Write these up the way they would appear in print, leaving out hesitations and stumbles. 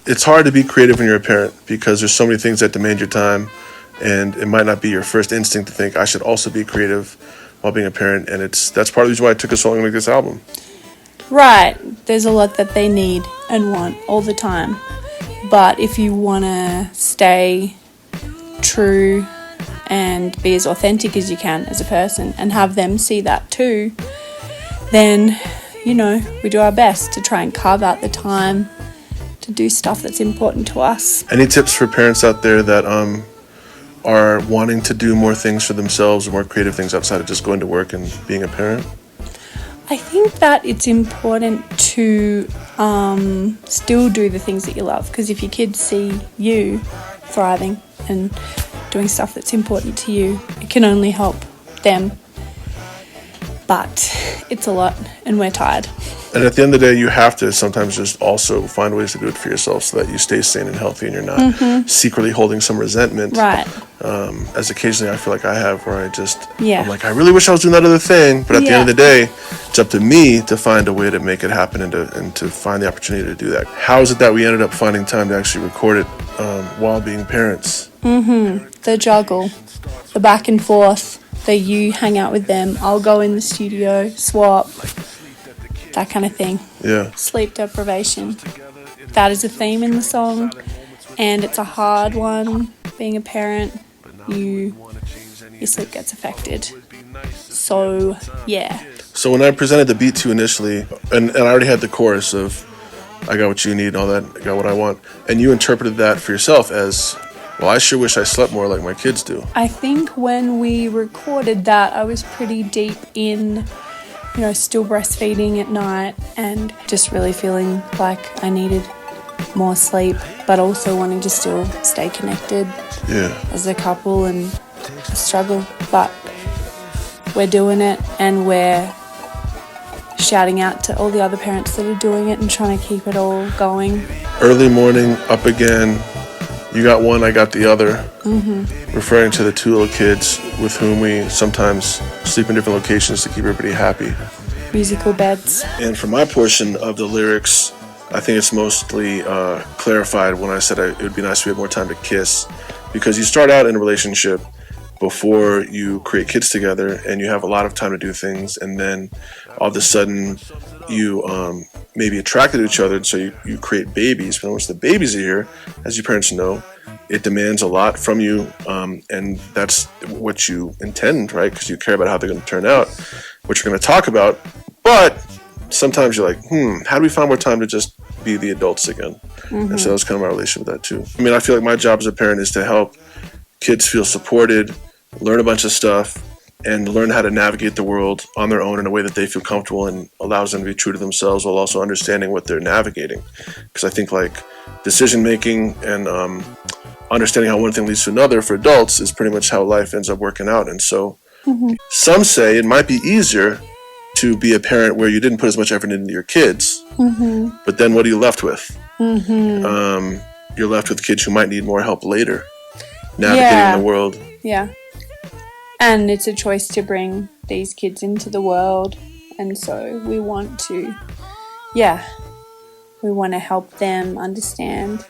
it's hard to be creative when you're a parent because there's so many things that demand your time, and it might not be your first instinct to think I should also be creative while being a parent. And that's part of the reason why it took us so long to make this album. Right. There's a lot that they need and want all the time. But if you want to stay true and be as authentic as you can as a person and have them see that too, then, we do our best to try and carve out the time to do stuff that's important to us. Any tips for parents out there that are wanting to do more things for themselves or more creative things outside of just going to work and being a parent? I think that it's important to still do the things that you love, because if your kids see you thriving and doing stuff that's important to you, it can only help them. But it's a lot and we're tired. And at the end of the day, you have to sometimes just also find ways to do it for yourself so that you stay sane and healthy and you're not secretly holding some resentment. Right. As occasionally I feel like I have, where Yeah. I'm like, I really wish I was doing that other thing. But at the end of the day, it's up to me to find a way to make it happen and to find the opportunity to do that. How is it that we ended up finding time to actually record it while being parents? The juggle, the back and forth, you hang out with them, I'll go in the studio, swap, that kind of thing. Yeah. Sleep deprivation. That is a theme in the song, and it's a hard one. Being a parent, your sleep gets affected. So, yeah. So when I presented the beat to you initially, and I already had the chorus of I got what you need and all that, I got what I want, and you interpreted that for yourself as, well, I sure wish I slept more like my kids do. I think when we recorded that, I was pretty deep in, still breastfeeding at night and just really feeling like I needed more sleep, but also wanting to still stay connected as a couple and a struggle. But we're doing it, and we're shouting out to all the other parents that are doing it and trying to keep it all going. Early morning, up again. You got one, I got the other. Referring to the two little kids with whom we sometimes sleep in different locations to keep everybody happy. Musical beds. And for my portion of the lyrics, I think it's mostly clarified when I said it would be nice if we had more time to kiss. Because you start out in a relationship before you create kids together, and you have a lot of time to do things, and then all of a sudden you may be attracted to each other, and so you create babies. But once the babies are here, as your parents know, it demands a lot from you, and that's what you intend, right? Because you care about how they're going to turn out, which we're going to talk about. But sometimes you're like, how do we find more time to just be the adults again? And so that's kind of my relationship with that too. I mean, I feel like my job as a parent is to help kids feel supported, learn a bunch of stuff, and learn how to navigate the world on their own in a way that they feel comfortable and allows them to be true to themselves while also understanding what they're navigating. Because I think like decision making and understanding how one thing leads to another for adults is pretty much how life ends up working out. And so some say it might be easier to be a parent where you didn't put as much effort into your kids, but then what are you left with? You're left with kids who might need more help later navigating the world. Yeah. And it's a choice to bring these kids into the world, and so we want to help them understand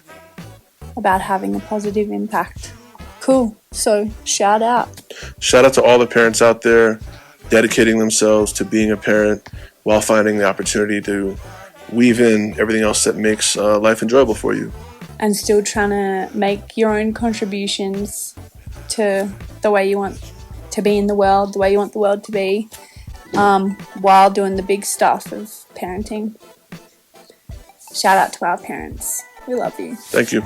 about having a positive impact. Cool. So shout out to all the parents out there dedicating themselves to being a parent while finding the opportunity to weave in everything else that makes life enjoyable for you, and still trying to make your own contributions to the way you want to be in the world, the way you want the world to be, while doing the big stuff of parenting. Shout out to our parents. We love you. Thank you.